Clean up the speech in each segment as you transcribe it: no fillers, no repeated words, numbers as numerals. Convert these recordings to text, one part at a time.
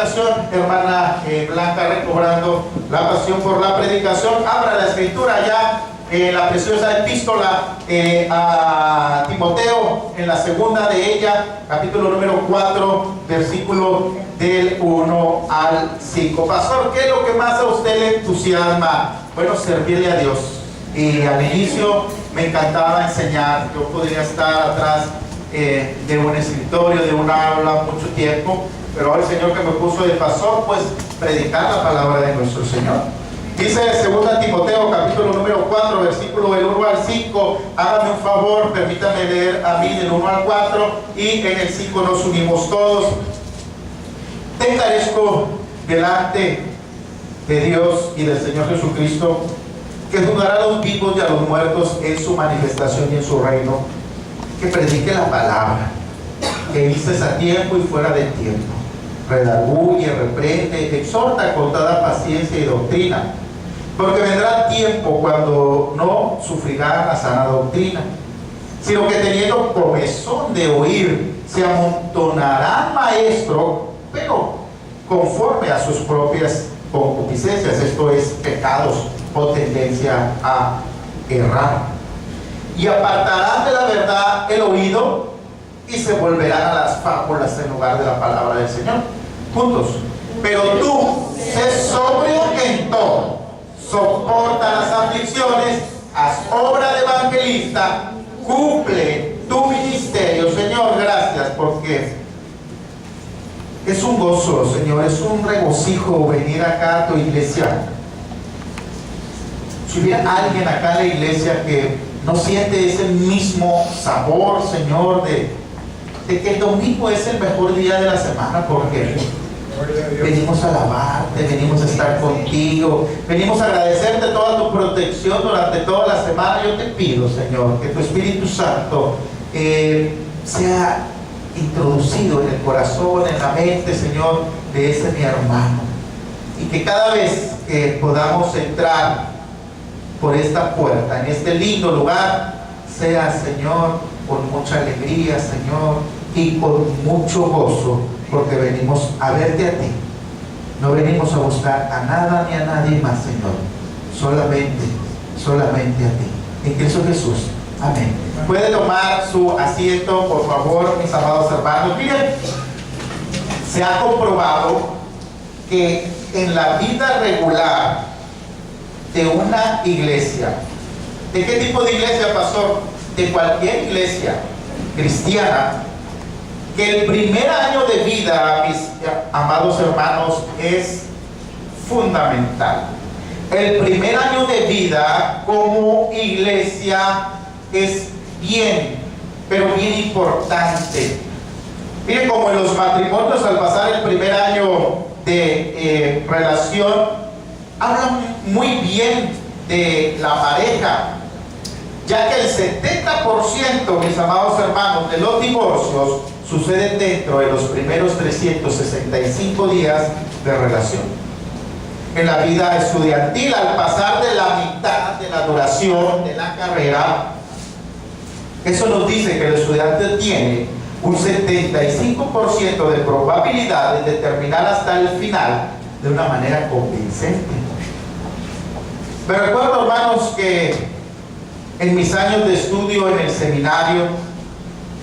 predicación, hermana Blanca, recobrando la pasión por la predicación. Abra la escritura ya, la preciosa epístola a Timoteo, en la segunda de ella, capítulo número 4, versículo del 1 al 5. Pastor, ¿qué es lo que más a usted le entusiasma? Bueno, servirle a Dios. Y al inicio me encantaba enseñar. Yo podría estar atrás de un escritorio, de una aula mucho tiempo, pero ahora el Señor que me puso de pastor, pues predicar la palabra de nuestro Señor. Dice 2 Timoteo capítulo número 4, versículo del 1 al 5. Hágame un favor, permítame leer a mí del 1 al 4 y en el 5 nos unimos todos. Te encarezco delante de Dios y del Señor Jesucristo, que juzgará a los vivos y a los muertos en su manifestación y en su reino, que predique la palabra, que vistes a tiempo y fuera de tiempo, redarguye, reprende, exhorta con toda paciencia y doctrina, porque vendrá tiempo cuando no sufrirán la sana doctrina, sino que teniendo comezón de oír, se amontonarán maestros, pero conforme a sus propias concupiscencias, esto es, pecados o tendencia a errar, y apartarán de la verdad el oído y se volverán a las fábulas en lugar de la palabra del Señor. Juntos. Pero tú, sé sobrio en todo, soporta las aflicciones, haz obra de evangelista, cumple tu ministerio. Señor, gracias, porque es un gozo, Señor, es un regocijo venir acá a tu iglesia. Si hubiera alguien acá en la iglesia que no siente ese mismo sabor, Señor, de que el domingo es el mejor día de la semana, porque venimos a alabarte, venimos a estar contigo, venimos a agradecerte toda tu protección durante toda la semana. Yo te pido, Señor, que tu Espíritu Santo sea introducido en el corazón, en la mente, Señor, de ese mi hermano, y que cada vez que podamos entrar por esta puerta, en este lindo lugar, sea, Señor, con mucha alegría, Señor, y con mucho gozo, porque venimos a verte a ti. No venimos a buscar a nada ni a nadie más, Señor, solamente a ti. En Cristo Jesús. Amén. Puede tomar su asiento, por favor, mis amados hermanos. Miren, se ha comprobado que en la vida regular de una iglesia, ¿de qué tipo de iglesia, pastor? De cualquier iglesia cristiana, que el primer año de vida, mis amados hermanos, es fundamental. El primer año de vida como iglesia es bien, pero bien importante. Miren, como en los matrimonios, al pasar el primer año de relación, hablan muy bien de la pareja, ya que el 70%, mis amados hermanos, de los divorcios suceden dentro de los primeros 365 días de relación. En la vida estudiantil, al pasar de la mitad de la duración de la carrera, eso nos dice que el estudiante tiene un 75% de probabilidades de terminar hasta el final de una manera convincente. Me recuerdo, hermanos, que en mis años de estudio en el seminario,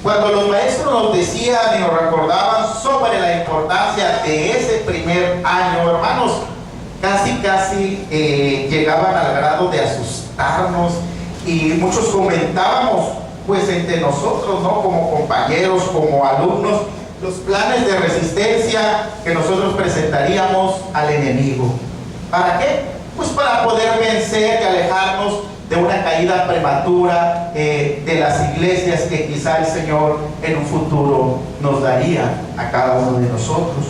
cuando los maestros nos decían y nos recordaban sobre la importancia de ese primer año, hermanos, casi llegaban al grado de asustarnos, y muchos comentábamos, pues entre nosotros, ¿no?, como compañeros, como alumnos, los planes de resistencia que nosotros presentaríamos al enemigo. ¿Para qué? Pues para poder vencer y alejarnos de una caída prematura de las iglesias que quizá el Señor en un futuro nos daría a cada uno de nosotros.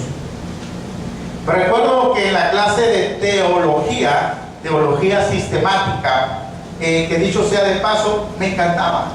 Recuerdo que en la clase de teología sistemática, que dicho sea de paso, me encantaba,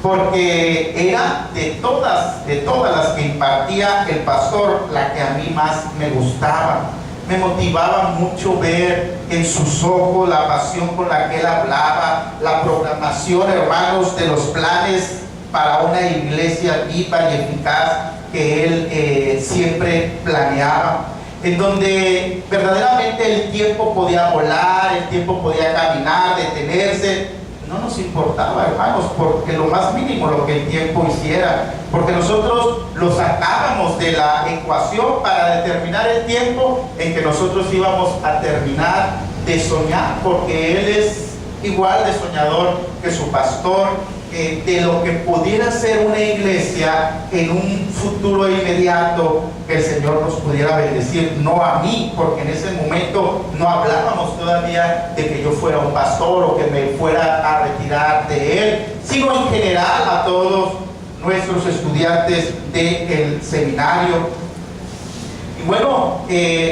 porque era de todas las que impartía el pastor, la que a mí más me gustaba. Me motivaba mucho ver en sus ojos la pasión con la que él hablaba, la programación, hermanos, de los planes para una iglesia viva y eficaz que él siempre planeaba. en donde verdaderamente el tiempo podía volar, el tiempo podía caminar, detenerse. No nos importaba, hermanos, porque lo más mínimo lo que el tiempo hiciera, porque nosotros lo sacábamos de la ecuación para determinar el tiempo en que nosotros íbamos a terminar de soñar, porque Él es igual de soñador que su pastor, de lo que pudiera ser una iglesia en un futuro inmediato, que el Señor nos pudiera bendecir, no a mí, porque en ese momento no hablábamos todavía de que yo fuera un pastor o que me fuera a retirar de Él, sino en general a todos nuestros estudiantes del seminario. Y bueno,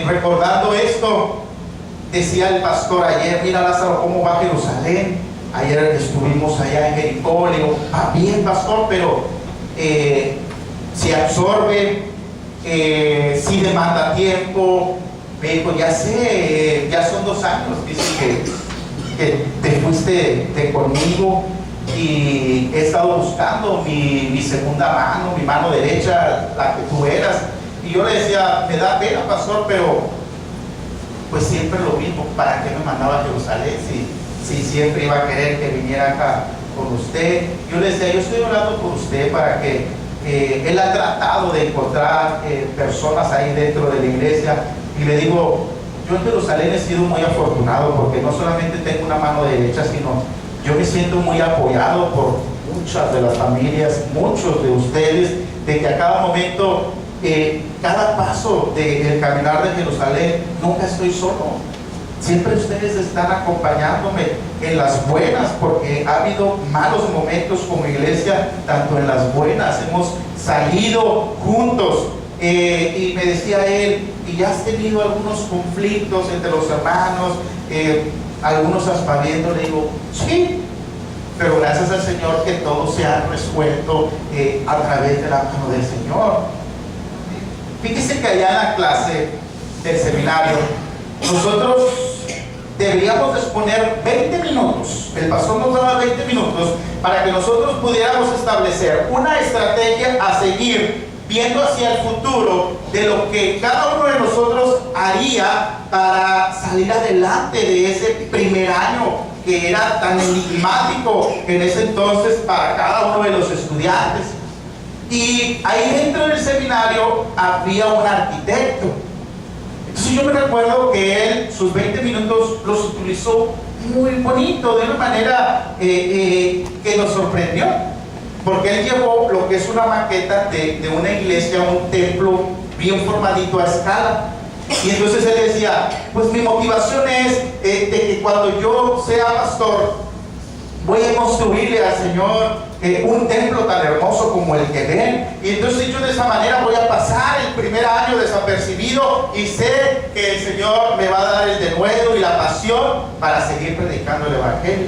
recordando esto, decía el pastor ayer: mira, Lázaro, cómo va Jerusalén. Ayer estuvimos allá en Jericó. Le digo: va bien, pastor, pero se absorbe, sí demanda tiempo. Me dijo: ya sé, ya son 2 años, dice que te fuiste de conmigo, y he estado buscando mi segunda mano, mi mano derecha, la que tú eras. Y yo le decía: me da pena, pastor, pero pues siempre lo mismo. ¿Para qué me mandaba a Jerusalén si siempre iba a querer que viniera acá con usted? Yo le decía: yo estoy orando por usted para que él ha tratado de encontrar personas ahí dentro de la iglesia, y le digo: yo en Jerusalén he sido muy afortunado, porque no solamente tengo una mano derecha, sino yo me siento muy apoyado por muchas de las familias, muchos de ustedes, de que a cada momento, cada paso del caminar de Jerusalén, nunca estoy solo. Siempre ustedes están acompañándome en las buenas, porque ha habido malos momentos como iglesia, tanto en las buenas hemos salido juntos. Y me decía él: ¿y ya has tenido algunos conflictos entre los hermanos? Algunos aspavientos. Le digo: sí, pero gracias al Señor que todo se ha resuelto a través de la mano del Señor. Fíjese que allá en la clase del seminario, nosotros deberíamos disponer 20 minutos. El pastor nos daba 20 minutos para que nosotros pudiéramos establecer una estrategia a seguir, viendo hacia el futuro de lo que cada uno de nosotros haría para salir adelante de ese primer año, que era tan enigmático en ese entonces para cada uno de los estudiantes. Y ahí dentro del seminario había un arquitecto. Entonces yo me recuerdo que él sus 20 minutos los utilizó muy bonito, de una manera que nos sorprendió, porque él llevó lo que es una maqueta de una iglesia, un templo bien formadito a escala. Y entonces él decía: pues mi motivación es de que cuando yo sea pastor, voy a construirle al Señor un templo tan hermoso como el que ven. Y entonces yo de esa manera voy a pasar el primer año desapercibido, y sé que el Señor me va a dar el denuedo y la pasión para seguir predicando el evangelio.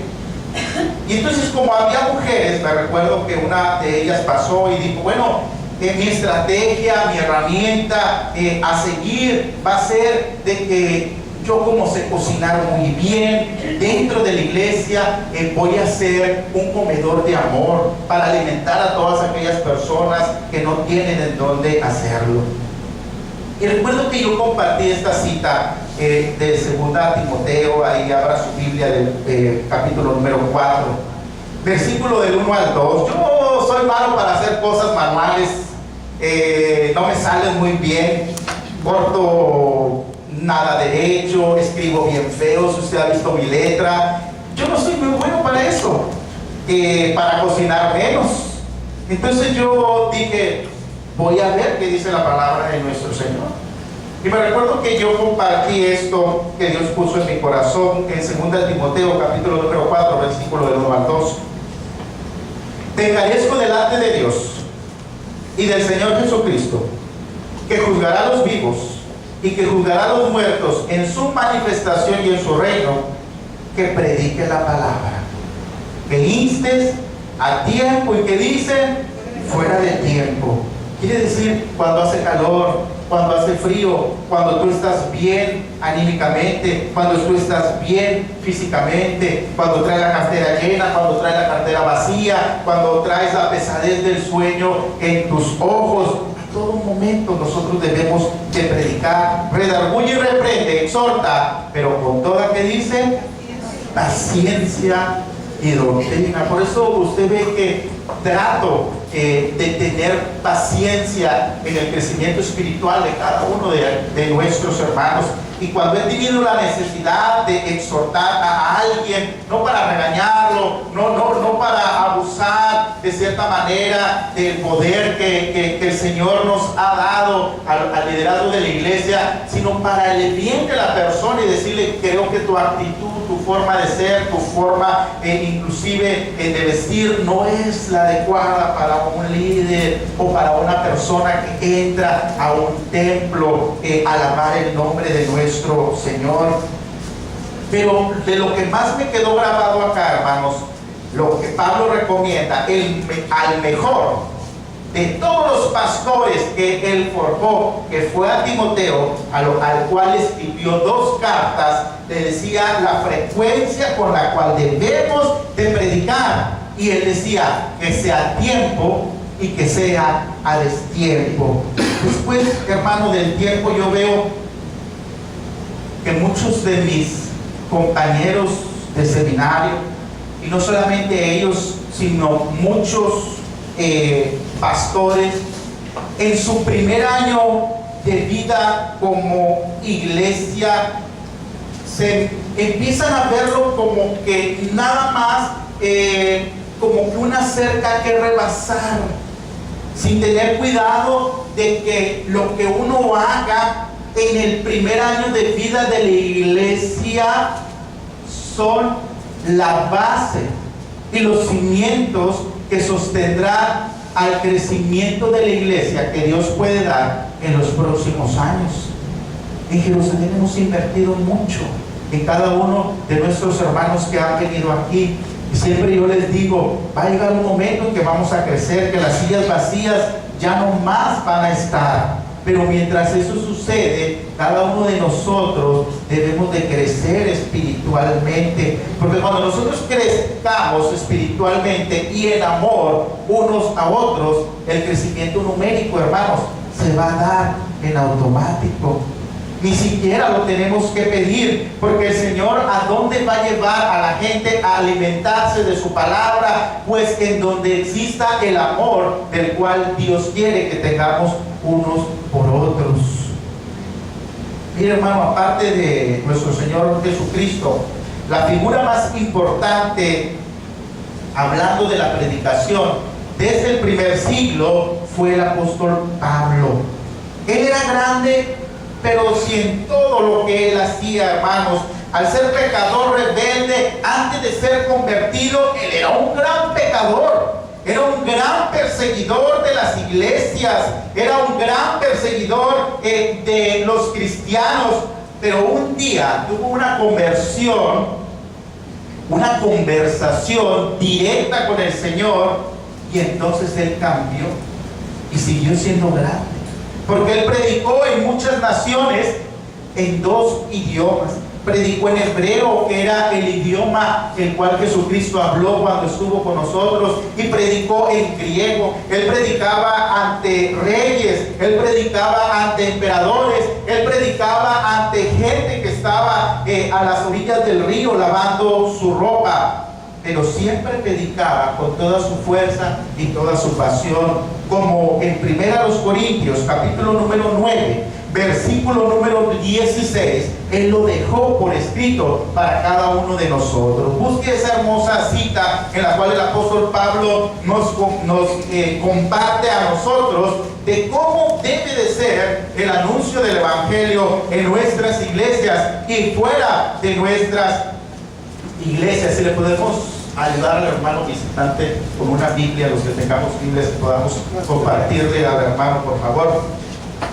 Y entonces, como había mujeres, me recuerdo que una de ellas pasó y dijo: bueno, mi estrategia, mi herramienta a seguir va a ser de que yo, como sé cocinar muy bien dentro de la iglesia, voy a hacer un comedor de amor para alimentar a todas aquellas personas que no tienen en dónde hacerlo. Y recuerdo que yo compartí esta cita de 2 Timoteo. Ahí abra su Biblia del capítulo número 4, versículo del 1 al 2. Yo soy malo para hacer cosas manuales, no me salen muy bien, corto nada derecho, escribo bien feo. Si usted ha visto mi letra, yo no soy muy bueno para eso, para cocinar menos. Entonces yo dije: voy a ver qué dice la palabra de nuestro Señor. Y me recuerdo que yo compartí esto que Dios puso en mi corazón en 2 Timoteo capítulo número 4, versículo del 1 al 2. Te encarezco delante de Dios y del Señor Jesucristo, que juzgará a los vivos y que juzgará a los muertos en su manifestación y en su reino, que predique la palabra, que instes a tiempo y que dice fuera de tiempo. Quiere decir cuando hace calor, cuando hace frío, cuando tú estás bien anímicamente, cuando tú estás bien físicamente, cuando traes la cartera llena, cuando traes la cartera vacía, cuando traes la pesadez del sueño en tus ojos. A todo momento nosotros debemos de predicar predicar, redarguye y reprende, exhorta, pero con toda, que dice, paciencia y doctrina. Por eso usted ve que trato de tener paciencia en el crecimiento espiritual de cada uno de nuestros hermanos. Y cuando he tenido la necesidad de exhortar a alguien, no para regañarlo, no para abusar de cierta manera del poder que el Señor nos ha dado al liderazgo de la iglesia, sino para el bien de la persona y decirle: creo que tu actitud, tu forma de ser, tu forma inclusive de vestir no es la adecuada para un líder o para una persona que entra a un templo a alabar el nombre de nuestro Señor. Pero de lo que más me quedó grabado acá, hermanos, lo que Pablo recomienda, al mejor de todos los pastores que él forjó, que fue a Timoteo, al cual escribió 2 cartas, le decía la frecuencia con la cual debemos de predicar. Y él decía que sea a tiempo y que sea a destiempo. Después, hermano, del tiempo, yo veo que muchos de mis compañeros de seminario, y no solamente ellos, sino muchos pastores, en su primer año de vida como iglesia, se empiezan a verlo como que nada más como que una cerca que rebasar, sin tener cuidado de que lo que uno haga en el primer año de vida de la iglesia son la base y los cimientos que sostendrá al crecimiento de la iglesia que Dios puede dar en los próximos años. En Jerusalén hemos invertido mucho en cada uno de nuestros hermanos que han venido aquí. Y siempre yo les digo: va a llegar un momento en que vamos a crecer, que las sillas vacías ya no más van a estar. Pero mientras eso sucede, cada uno de nosotros debemos de crecer espiritualmente. Porque cuando nosotros crezcamos espiritualmente y en amor unos a otros, el crecimiento numérico, hermanos, se va a dar en automático. Ni siquiera lo tenemos que pedir, porque el Señor, ¿a dónde va a llevar a la gente a alimentarse de su palabra? Pues en donde exista el amor del cual Dios quiere que tengamos unos por otros. Mire, hermano, aparte de nuestro Señor Jesucristo, la figura más importante, hablando de la predicación, desde el primer siglo, fue el apóstol Pablo. Él era grande, pero si en todo lo que él hacía, hermanos, al ser pecador rebelde, antes de ser convertido, él era un gran pecador, era un gran perseguidor de las iglesias, era un gran perseguidor de los cristianos. Pero un día tuvo una conversión, una conversación directa con el Señor, y entonces él cambió y siguió siendo grande. Porque él predicó en muchas naciones en 2 idiomas. Predicó en hebreo, que era el idioma el cual Jesucristo habló cuando estuvo con nosotros, y predicó en griego. Él predicaba ante reyes, él predicaba ante emperadores, él predicaba ante gente que estaba a las orillas del río lavando su ropa. Pero siempre predicaba con toda su fuerza y toda su pasión, como en 1 Corintios, capítulo número 9, versículo número 16, él lo dejó por escrito para cada uno de nosotros. Busque esa hermosa cita en la cual el apóstol Pablo nos comparte a nosotros de cómo debe de ser el anuncio del evangelio en nuestras iglesias y fuera de nuestras iglesias. Si le podemos ayudar al hermano visitante con una Biblia, los que tengamos Biblias, podamos compartirle al hermano, por favor.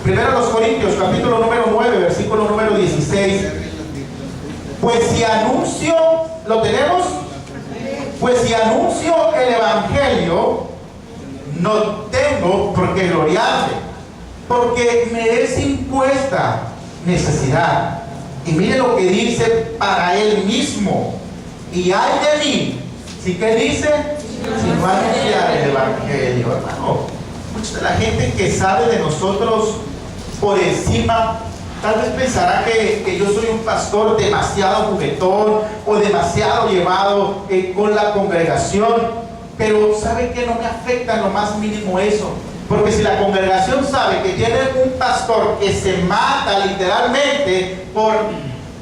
1 Corintios, capítulo número 9, versículo número 16. Pues si anuncio, ¿lo tenemos? Pues si anuncio el evangelio, no tengo por qué gloriarme, porque me es impuesta necesidad. Y mire lo que dice para él mismo: y ay de mí, ¿sí que dice? Si no anunciar el evangelio, hermano. Mucha de la gente que sabe de nosotros por encima Tal vez pensará que yo soy un pastor demasiado juguetón o demasiado llevado con la congregación. Pero ¿sabe qué? No me afecta en lo más mínimo eso. Porque si la congregación sabe que tiene un pastor que se mata literalmente por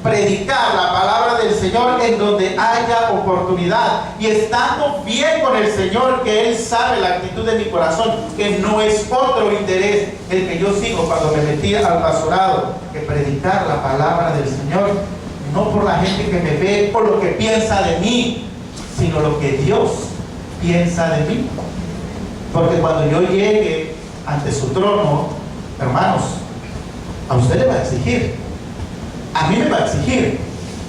predicar la palabra del Señor en donde haya oportunidad, y estando bien con el Señor, que Él sabe la actitud de mi corazón, que no es otro interés el que yo sigo cuando me metí al pastorado, que predicar la palabra del Señor, no por la gente que me ve, por lo que piensa de mí, sino lo que Dios piensa de mí. Porque cuando yo llegue ante su trono, hermanos, a usted le va a exigir, a mí me va a exigir,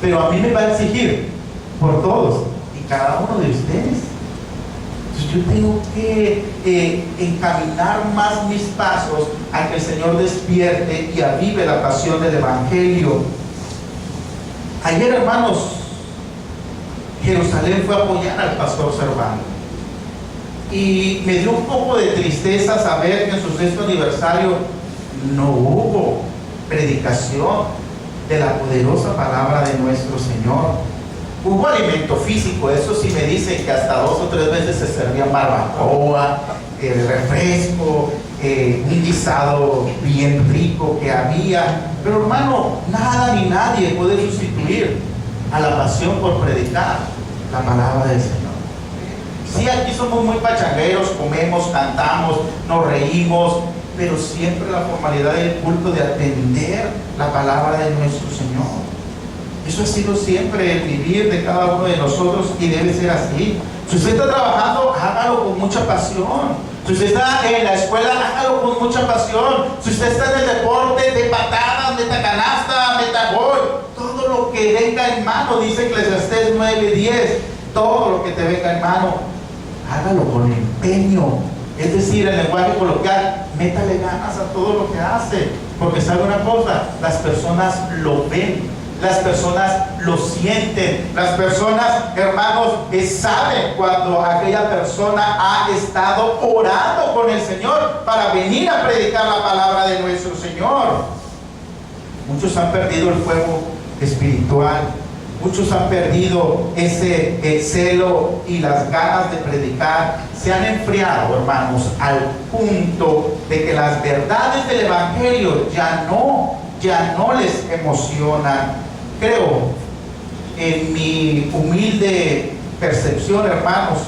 pero a mí me va a exigir por todos y cada uno de ustedes. Entonces yo tengo que encaminar más mis pasos a que el Señor despierte y avive la pasión del Evangelio. Ayer, hermanos, Jerusalén fue a apoyar al pastor Servando. Y me dio un poco de tristeza saber que en su 6º aniversario no hubo predicación de la poderosa palabra de nuestro Señor. Hubo alimento físico, eso sí me dicen que hasta 2 o 3 veces se servían barbacoa, refresco, un guisado bien rico que había. Pero hermano, nada ni nadie puede sustituir a la pasión por predicar la palabra del Señor. Sí, aquí somos muy pachangueros, comemos, cantamos, nos reímos, pero siempre la formalidad del culto de atender la palabra de nuestro Señor. Eso ha sido siempre el vivir de cada uno de nosotros y debe ser así. Si usted está trabajando, hágalo con mucha pasión. Si usted está en la escuela, hágalo con mucha pasión. Si usted está en el deporte, de patadas, meta canasta, meta gol, todo lo que venga en mano, dice Eclesiastés 9:10, todo lo que te venga en mano, hágalo con empeño. Es decir, en lenguaje coloquial, métale ganas a todo lo que hace, porque sabe una cosa, las personas lo ven, las personas lo sienten, las personas, hermanos, saben cuando aquella persona ha estado orando con el Señor para venir a predicar la palabra de nuestro Señor. Muchos han perdido el fuego espiritual. Muchos han perdido ese celo y las ganas de predicar. Se han enfriado, hermanos, al punto de que las verdades del Evangelio ya no les emocionan. Creo, en mi humilde percepción, hermanos,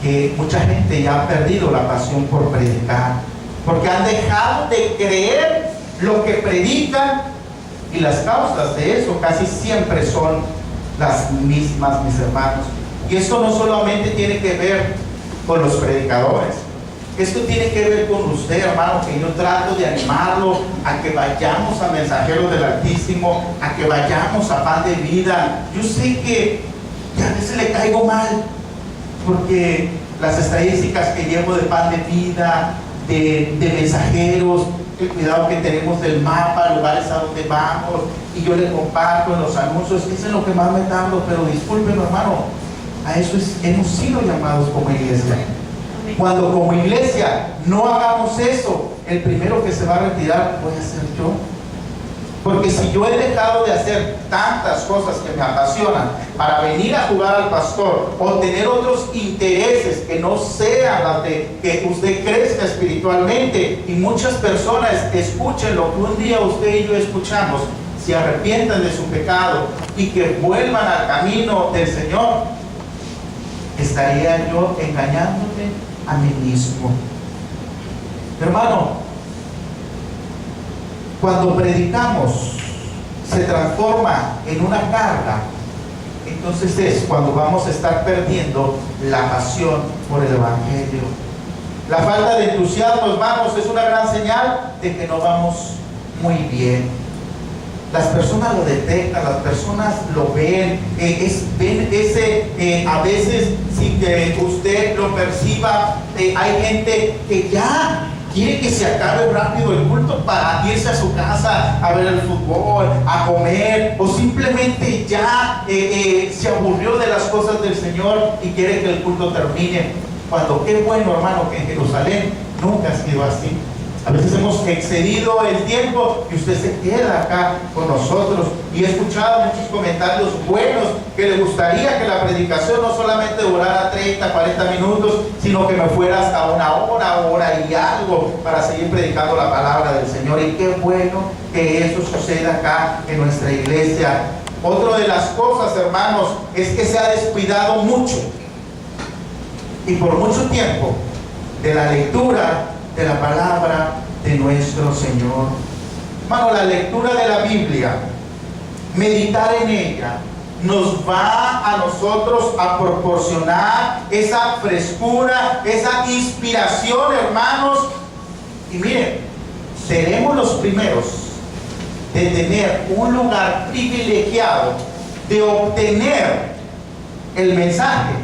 que mucha gente ya ha perdido la pasión por predicar, porque han dejado de creer lo que predican, y las causas de eso casi siempre son las mismas, mis hermanos. Y esto no solamente tiene que ver con los predicadores, esto tiene que ver con usted, hermano, que yo trato de animarlo a que vayamos a Mensajeros del Altísimo, a que vayamos a Pan de Vida. Yo sé que a veces le caigo mal, porque las estadísticas que llevo de Pan de Vida, de Mensajeros, el cuidado que tenemos del mapa, lugares a donde vamos, y yo le comparto en los anuncios, eso es lo que más me tardo, pero discúlpenme, hermano, a eso hemos sido llamados como iglesia. Cuando como iglesia no hagamos eso, el primero que se va a retirar voy a ser yo. Porque si yo he dejado de hacer tantas cosas que me apasionan para venir a jugar al pastor o tener otros intereses que no sean las de que usted crezca espiritualmente, y muchas personas escuchen lo que un día usted y yo escuchamos, se arrepientan de su pecado y que vuelvan al camino del Señor, estaría yo engañándome a mí mismo. Hermano, cuando predicamos se transforma en una carga, entonces es cuando vamos a estar perdiendo la pasión por el Evangelio. La falta de entusiasmo, hermanos, es una gran señal de que no vamos muy bien. Las personas lo detectan, las personas lo ven, ven ese, a veces sin que usted lo perciba, hay gente que ya quiere que se acabe rápido el culto para irse a su casa a ver el fútbol, a comer, o simplemente ya se aburrió de las cosas del Señor y quiere que el culto termine. Cuando qué bueno, hermano, que en Jerusalén nunca ha sido así. A veces hemos excedido el tiempo y usted se queda acá con nosotros. Y he escuchado muchos comentarios buenos que le gustaría que la predicación no solamente durara 30, 40 minutos, sino que me fuera hasta una hora y algo para seguir predicando la palabra del Señor. Y qué bueno que eso suceda acá en nuestra iglesia. Otra de las cosas, hermanos, es que se ha descuidado mucho y por mucho tiempo de la lectura de la palabra de nuestro Señor. Hermano, la lectura de la Biblia, meditar en ella, nos va a nosotros a proporcionar esa frescura, esa inspiración, hermanos. Y miren, seremos los primeros de tener un lugar privilegiado de obtener el mensaje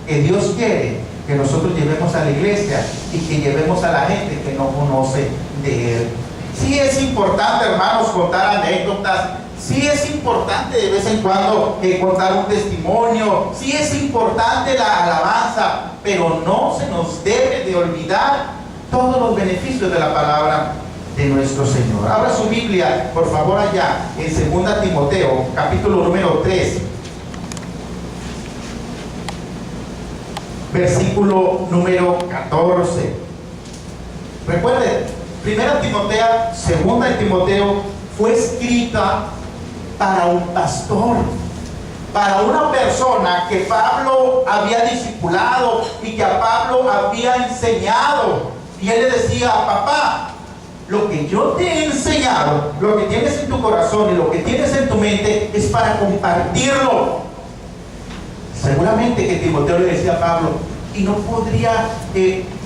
que Dios quiere que nosotros llevemos a la iglesia y que llevemos a la gente que no conoce de Él. Sí es importante, hermanos, contar anécdotas. Sí es importante de vez en cuando contar un testimonio. Sí es importante la alabanza, pero no se nos debe de olvidar todos los beneficios de la palabra de nuestro Señor. Abra su Biblia, por favor, allá en 2 Timoteo, capítulo número 3. Versículo número 14. Recuerden, 2 Timoteo fue escrita para un pastor, para una persona que Pablo había discipulado y que a Pablo había enseñado. Y él le decía: papá, lo que yo te he enseñado, lo que tienes en tu corazón y lo que tienes en tu mente es para compartirlo. Seguramente que Timoteo le decía a Pablo: y no podría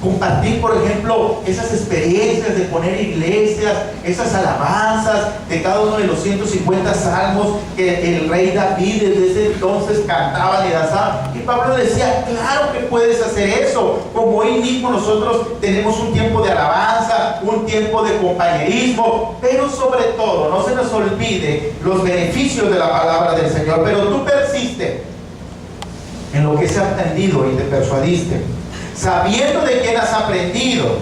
compartir, por ejemplo, esas experiencias de poner iglesias, esas alabanzas de cada uno de los 150 salmos que el rey David desde ese entonces cantaba y danzaba. Y Pablo decía: claro que puedes hacer eso. Como hoy mismo nosotros tenemos un tiempo de alabanza, un tiempo de compañerismo, pero sobre todo no se nos olvide los beneficios de la palabra del Señor. Pero tú persiste en lo que se ha aprendido y te persuadiste, sabiendo de quién has aprendido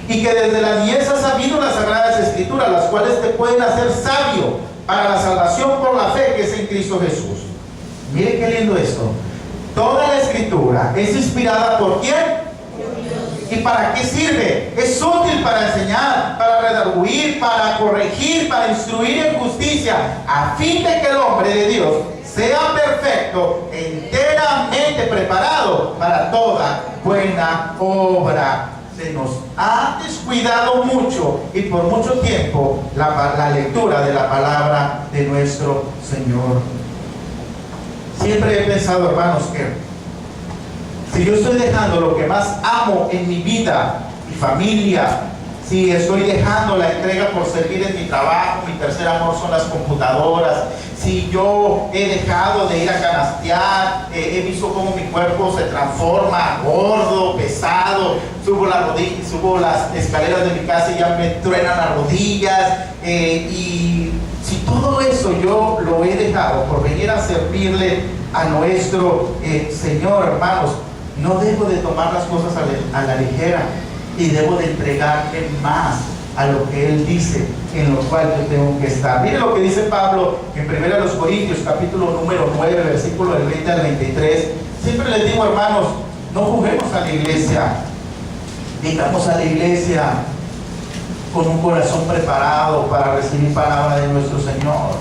y que desde la niñez has sabido las sagradas escrituras, las cuales te pueden hacer sabio para la salvación por la fe que es en Cristo Jesús. Mire qué lindo esto. Toda la escritura es inspirada ¿por quién? ¿Y para qué sirve? Es útil para enseñar, para redarguir, para corregir, para instruir en justicia, a fin de que el hombre de Dios sea perfecto, enteramente preparado para toda buena obra. Se nos ha descuidado mucho y por mucho tiempo la lectura de la palabra de nuestro Señor. Siempre he pensado, hermanos, que si yo estoy dejando lo que más amo en mi vida, mi familia, si estoy dejando la entrega por servir en mi trabajo, mi tercer amor son las computadoras, si yo he dejado de ir a canastear, he visto cómo mi cuerpo se transforma, gordo, pesado, subo las escaleras de mi casa y ya me truenan las rodillas, y si todo eso yo lo he dejado por venir a servirle a nuestro Señor, hermanos, no debo de tomar las cosas a la ligera y debo de entregarle más a lo que Él dice, en lo cual yo tengo que estar. Mire lo que dice Pablo en 1 Corintios, capítulo número 9, versículo del 20 al 23. Siempre les digo, hermanos, no juguemos a la iglesia. Vengamos a la iglesia con un corazón preparado para recibir palabra de nuestro Señor.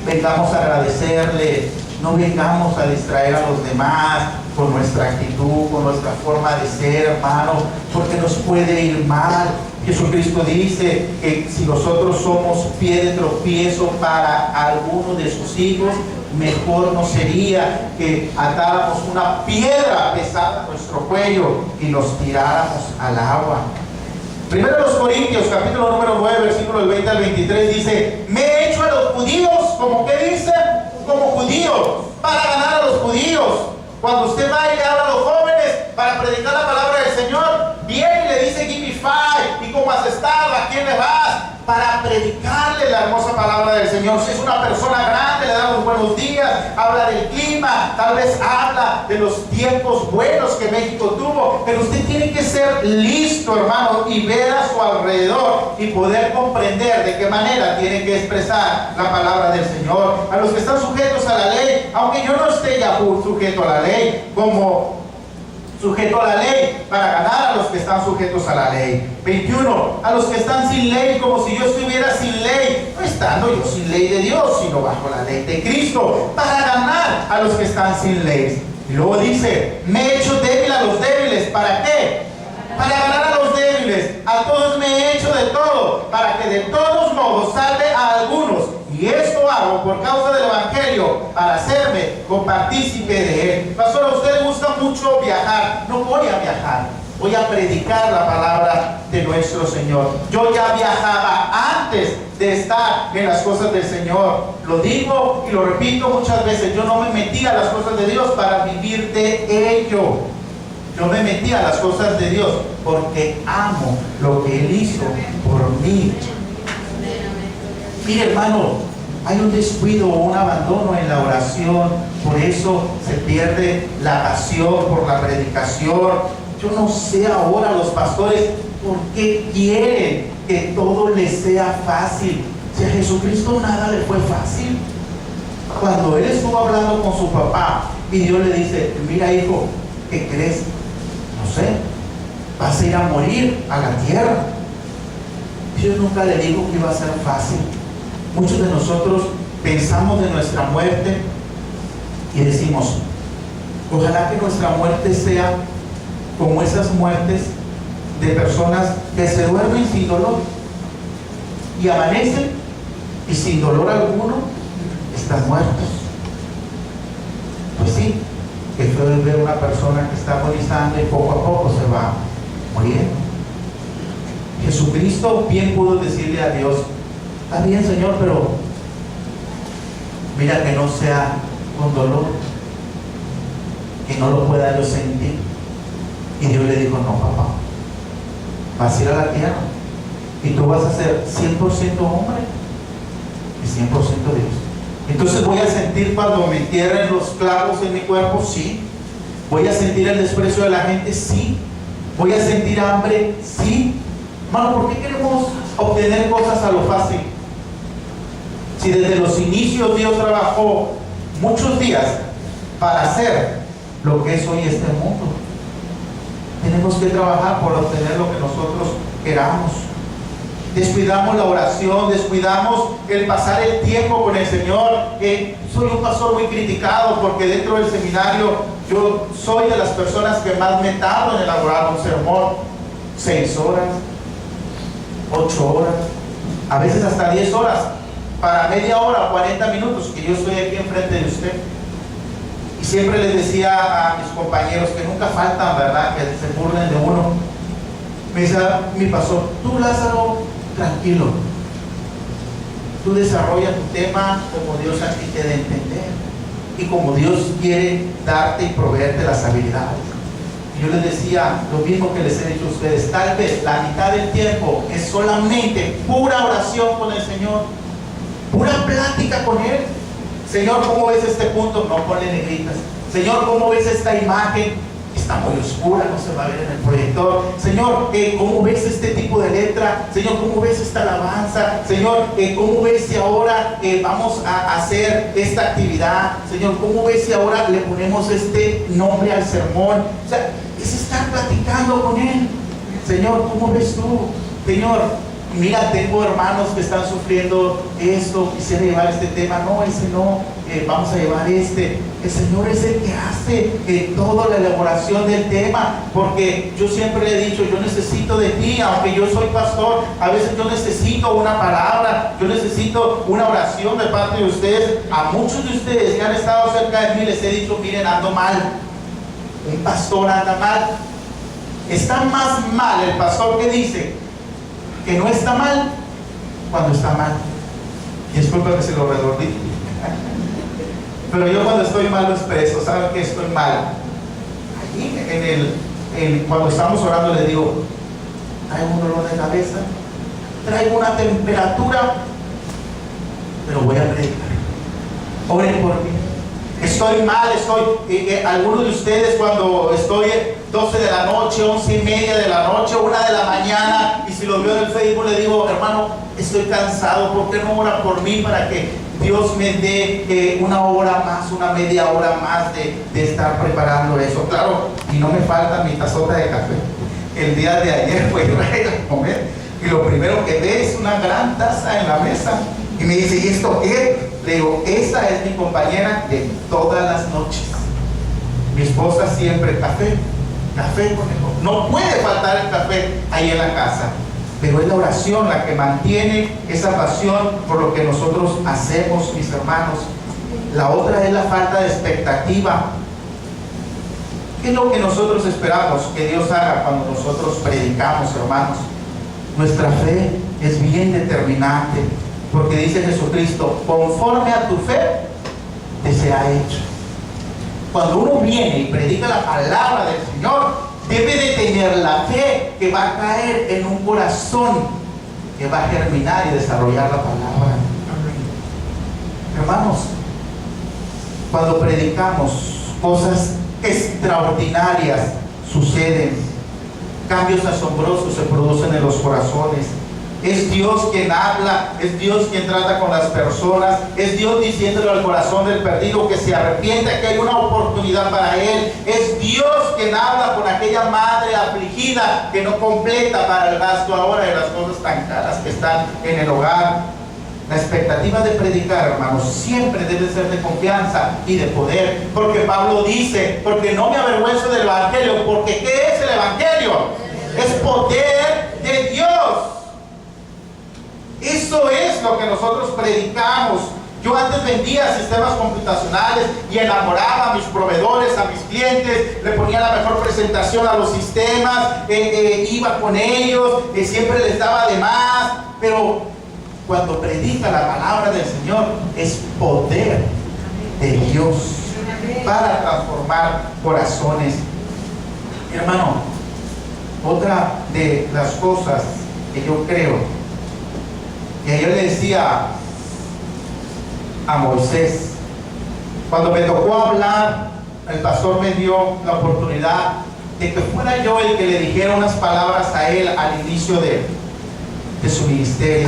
Vengamos a agradecerle. No vengamos a distraer a los demás con nuestra actitud, con nuestra forma de ser, hermano, porque nos puede ir mal. Jesucristo dice que si nosotros somos pie de tropiezo para alguno de sus hijos, mejor no sería que atáramos una piedra pesada a nuestro cuello y nos tiráramos al agua. 1 Corintios, capítulo número 9, versículo del 20 al 23 dice: me he hecho a los judíos, ¿como qué dice? Como judíos, para ganar a los judíos. Cuando usted va y le habla a los jóvenes para predicar la palabra del Señor, viene y le dice: give me five, ¿y cómo has estado? ¿A quién le vas? para predicarle la hermosa palabra del Señor. Si es una persona grande, le damos buenos días, habla del clima, tal vez habla de los tiempos buenos que México tuvo, pero usted tiene que ser listo, hermano, y ver a su alrededor y poder comprender de qué manera tiene que expresar la palabra del Señor. A los que están sujetos a la ley, aunque yo no esté ya sujeto a la ley, como sujeto a la ley, para ganar a los que están sujetos a la ley. 21. A los que están sin ley, como si yo estuviera sin ley, no estando yo sin ley de Dios, sino bajo la ley de Cristo, para ganar a los que están sin ley. Y luego dice, me he hecho débil a los débiles. ¿Para qué? Para ganar a los débiles. A todos me he hecho de todo, para que de todos modos salve a algunos. Y esto hago por causa del Evangelio, para hacerme copartícipe de él. Pastor, a usted le gusta mucho viajar. No voy a viajar, voy a predicar la palabra de nuestro Señor. Yo ya viajaba antes de estar en las cosas del Señor. Lo digo y lo repito muchas veces. Yo no me metí a las cosas de Dios para vivir de ello. Yo me metí a las cosas de Dios porque amo lo que Él hizo por mí. Mire, hermano, hay un descuido o un abandono en la oración, por eso se pierde la pasión por la predicación. Yo no sé ahora los pastores por qué quieren que todo les sea fácil. Si a Jesucristo nada le fue fácil. Cuando Él estuvo hablando con su papá y Dios le dice, mira hijo, ¿qué crees? No sé, vas a ir a morir a la tierra. Dios nunca le dijo que iba a ser fácil. Muchos de nosotros pensamos de nuestra muerte y decimos, ojalá que nuestra muerte sea como esas muertes de personas que se duermen sin dolor y amanecen y sin dolor alguno están muertos. Pues sí, que fue ver una persona que está agonizando y poco a poco se va muriendo. Jesucristo bien pudo decirle a Dios, está bien, Señor, pero mira que no sea con dolor, que no lo pueda yo sentir. Y Dios le dijo, no, papá, vas a ir a la tierra y tú vas a ser 100% hombre y 100% Dios. Entonces voy a sentir cuando me entierren los clavos en mi cuerpo, sí. Voy a sentir el desprecio de la gente, sí. Voy a sentir hambre, sí. Hermano, ¿por qué queremos obtener cosas a lo fácil? Si desde los inicios Dios trabajó muchos días para hacer lo que es hoy este mundo. Tenemos que trabajar por obtener lo que nosotros queramos. Descuidamos la oración, descuidamos el pasar el tiempo con el Señor. Soy un pastor muy criticado porque dentro del seminario yo soy de las personas que más me tardo en elaborar un sermón. 6 horas, 8 horas, a veces hasta 10 horas, para media hora, 40 minutos que yo estoy aquí enfrente de usted. Y siempre les decía a mis compañeros que nunca faltan, ¿verdad?, que se burlen de uno. Me decía mi pastor, tú Lázaro, tranquilo, tú desarrolla tu tema como Dios a ti te dé entender y como Dios quiere darte y proveerte las habilidades. Y yo les decía lo mismo que les he dicho a ustedes, tal vez la mitad del tiempo es solamente pura oración con el Señor, pura plática con Él. Señor, ¿cómo ves este punto? No ponle negritas. Señor, ¿cómo ves esta imagen? Está muy oscura, no se va a ver en el proyector. Señor, ¿cómo ves este tipo de letra? Señor, ¿cómo ves esta alabanza? Señor, ¿cómo ves si ahora vamos a hacer esta actividad? Señor, ¿cómo ves si ahora le ponemos este nombre al sermón? O sea, es estar platicando con Él. Señor, ¿cómo ves tú? Señor, mira, tengo hermanos que están sufriendo esto, quisiera llevar este tema, no, ese no, vamos a llevar este. El Señor es el que hace toda la elaboración del tema, porque yo siempre le he dicho, yo necesito de ti, aunque yo soy pastor, a veces yo necesito una palabra, yo necesito una oración de parte de ustedes. A muchos de ustedes que han estado cerca de mí les he dicho, miren, ando mal, un pastor anda mal. Está más mal el pastor que dice que no está mal cuando está mal. Y disculpa que se lo redondí, pero yo cuando estoy mal lo expreso. ¿Saben que estoy mal? Allí cuando estamos orando le digo, hay un dolor de cabeza, traigo una temperatura, pero voy a predicar. Oren por mí. Estoy mal, algunos de ustedes cuando estoy 12 de la noche, 11:30 de la noche, 1 de la mañana, y si lo veo en el Facebook le digo, hermano, estoy cansado, ¿por qué no ora por mí para que Dios me dé una hora más, una media hora más de estar preparando eso? Claro, y no me falta mi tazota de café. El día de ayer fue a comer y lo primero que ve es una gran taza en la mesa y me dice, ¿y esto qué? Le digo, esa es mi compañera de todas las noches. Mi esposa siempre café, conejo. No puede faltar el café ahí en la casa, pero es la oración la que mantiene esa pasión por lo que nosotros hacemos, mis hermanos. La otra es la falta de expectativa. ¿Qué es lo que nosotros esperamos que Dios haga cuando nosotros predicamos, hermanos? Nuestra fe es bien determinante, porque dice Jesucristo, conforme a tu fe te será hecho. Cuando uno viene y predica la palabra del Señor, debe de tener la fe que va a caer en un corazón que va a germinar y desarrollar la palabra. Hermanos, cuando predicamos, cosas extraordinarias suceden, cambios asombrosos se producen en los corazones. Es Dios quien habla, es Dios quien trata con las personas, es Dios diciéndole al corazón del perdido que se arrepienta, que hay una oportunidad para él. Es Dios quien habla con aquella madre afligida que no completa para el gasto ahora de las cosas tan caras que están en el hogar. La expectativa de predicar, hermanos, siempre debe ser de confianza y de poder, porque Pablo dice, porque no me avergüenzo del Evangelio, porque ¿qué es el Evangelio? Es poder de Dios. Eso es lo que nosotros predicamos. Yo antes vendía sistemas computacionales y enamoraba a mis proveedores, a mis clientes, le ponía la mejor presentación a los sistemas, iba con ellos, siempre les daba de más, pero cuando predica la palabra del Señor es poder de Dios para transformar corazones. Hermano, otra de las cosas que yo creo que yo le decía a Moisés, cuando me tocó hablar, el pastor me dio la oportunidad de que fuera yo el que le dijera unas palabras a él al inicio de su ministerio.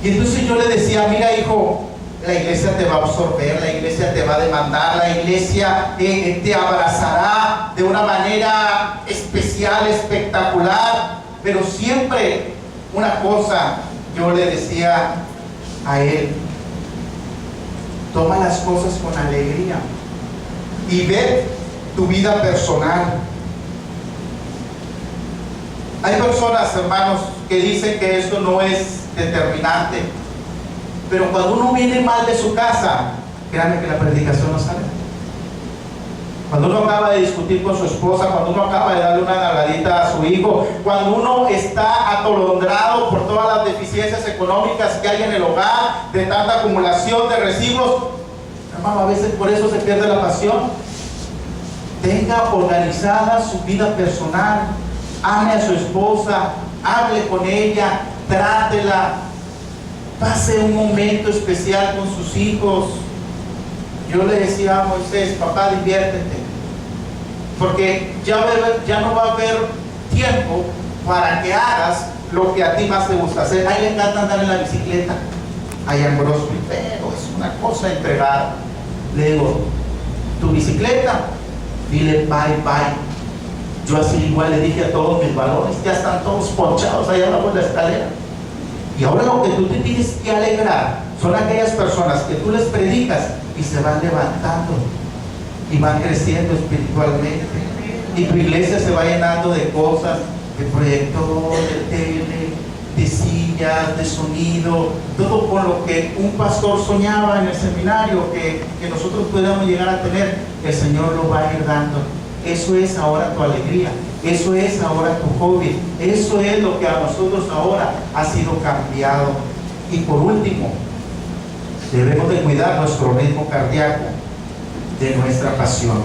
Y entonces yo le decía, mira hijo, la iglesia te va a absorber, la iglesia te va a demandar, la iglesia te abrazará de una manera especial, espectacular, pero siempre una cosa yo le decía a él, toma las cosas con alegría y ve tu vida personal. Hay personas, hermanos, que dicen que esto no es determinante, pero cuando uno viene mal de su casa, créanme que la predicación no sale. Cuando uno acaba de discutir con su esposa, cuando uno acaba de darle una nalgadita a su hijo, cuando uno está atolondrado por todas las deficiencias económicas que hay en el hogar, de tanta acumulación de recibos, hermano, a veces por eso se pierde la pasión. Tenga organizada su vida personal, ame a su esposa, hable con ella, trátela, pase un momento especial con sus hijos. Yo le decía a Moisés, papá, diviértete, porque ya no va a haber tiempo para que hagas lo que a ti más te gusta hacer. A él le encanta andar en la bicicleta allá en Brosby, pero es una cosa entregada. Le digo, tu bicicleta, dile bye bye. Yo así igual le dije a todos mis balones, ya están todos ponchados allá abajo de la escalera. Y ahora lo que tú te tienes que alegrar son aquellas personas que tú les predicas y se van levantando y van creciendo espiritualmente. Y tu iglesia se va llenando de cosas, de proyector, de tele, de sillas, de sonido, todo con lo que un pastor soñaba en el seminario que nosotros pudiéramos llegar a tener. El Señor lo va a ir dando. Eso es ahora tu alegría, eso es ahora tu hobby, eso es lo que a nosotros ahora ha sido cambiado. Y por último, debemos de cuidar nuestro ritmo cardíaco de nuestra pasión.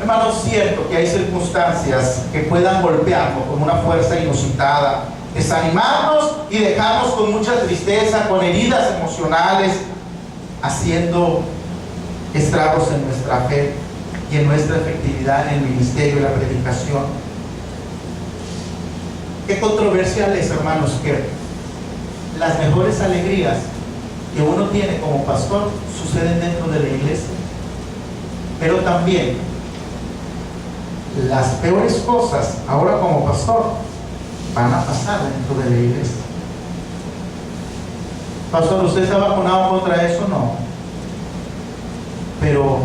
Hermanos, es cierto que hay circunstancias que puedan golpearnos con una fuerza inusitada, desanimarnos y dejarnos con mucha tristeza, con heridas emocionales, haciendo estragos en nuestra fe y en nuestra efectividad en el ministerio y la predicación. Qué controversial es, hermanos, que las mejores alegrías que uno tiene como pastor suceden dentro de la iglesia, pero también las peores cosas ahora como pastor van a pasar dentro de la iglesia. Pastor, ¿usted está vacunado contra eso? No, pero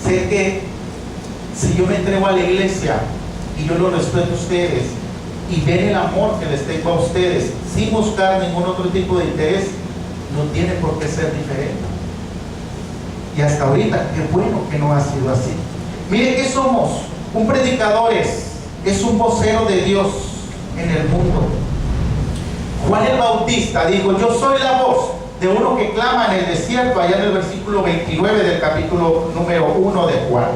sé que si yo me entrego a la iglesia y yo lo respeto a ustedes y ven el amor que les tengo a ustedes sin buscar ningún otro tipo de interés, no tiene por qué ser diferente. Y hasta ahorita, qué bueno que no ha sido así. Mire que somos un predicador, es un vocero de Dios en el mundo. Juan el Bautista dijo: yo soy la voz de uno que clama en el desierto, allá en el versículo 29 del capítulo número 1 de Juan.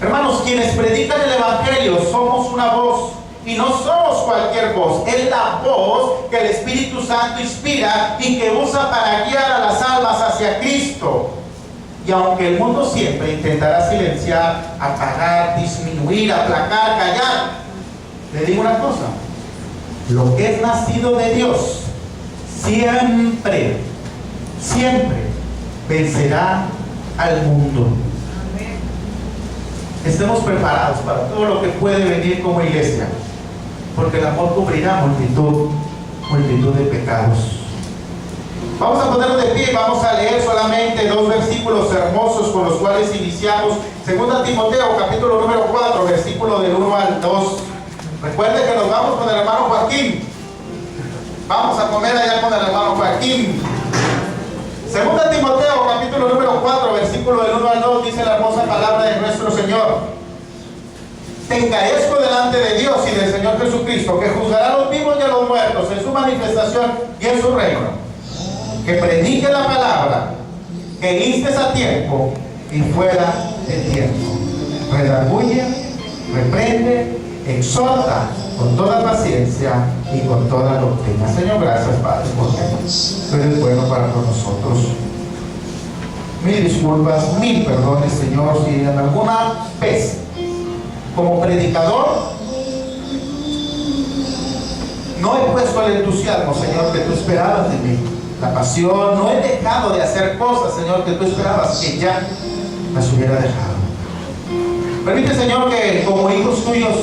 Hermanos, quienes predican el evangelio somos una voz, y no somos cualquier voz. Es la voz que el Espíritu Santo inspira y que usa para guiar a las almas hacia Cristo. Y aunque el mundo siempre intentará silenciar, apagar, disminuir, aplacar, callar, le digo una cosa: lo que es nacido de Dios siempre, siempre vencerá al mundo. Estemos preparados para todo lo que puede venir como iglesia, porque el amor cubrirá multitud de pecados. Vamos a ponernos de pie y vamos a leer solamente 2 versículos hermosos con los cuales iniciamos. 2 Timoteo, capítulo número 4, versículo del 1 al 2. Recuerde que nos vamos con el hermano Joaquín. Vamos a comer allá con el hermano Joaquín. 2 Timoteo, capítulo número 4, versículo del 1 al 2, dice la hermosa palabra de nuestro Señor: te encarezco delante de Dios y del Señor Jesucristo, que juzgará a los vivos y a los muertos en su manifestación y en su reino, que predique la palabra, que instes a tiempo y fuera de tiempo, redarguye, reprende, exhorta con toda paciencia y con toda doctrina. Señor, gracias, Padre, porque tú eres bueno para con nosotros. Mil disculpas, mil perdones, Señor, si en alguna vez como predicador no he puesto el entusiasmo, Señor, que tú esperabas de mí, la pasión, no he dejado de hacer cosas, Señor, que tú esperabas que ya las hubiera dejado. Permite, Señor, que como hijos tuyos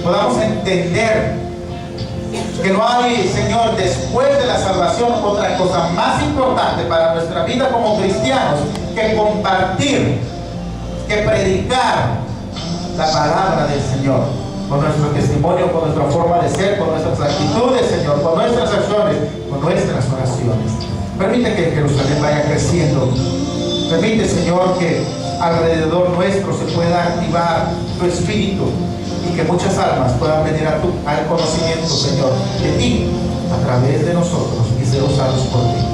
podamos entender que no hay, Señor, después de la salvación, otra cosa más importante para nuestra vida como cristianos que compartir, que predicar la palabra del Señor, con nuestro testimonio, con nuestra forma de ser, con nuestras actitudes, Señor, con nuestras acciones, con nuestras oraciones. Permite que Jerusalén vaya creciendo. Permite, Señor, que alrededor nuestro se pueda activar tu espíritu y que muchas almas puedan venir al conocimiento, Señor, de ti a través de nosotros y ser usados por ti.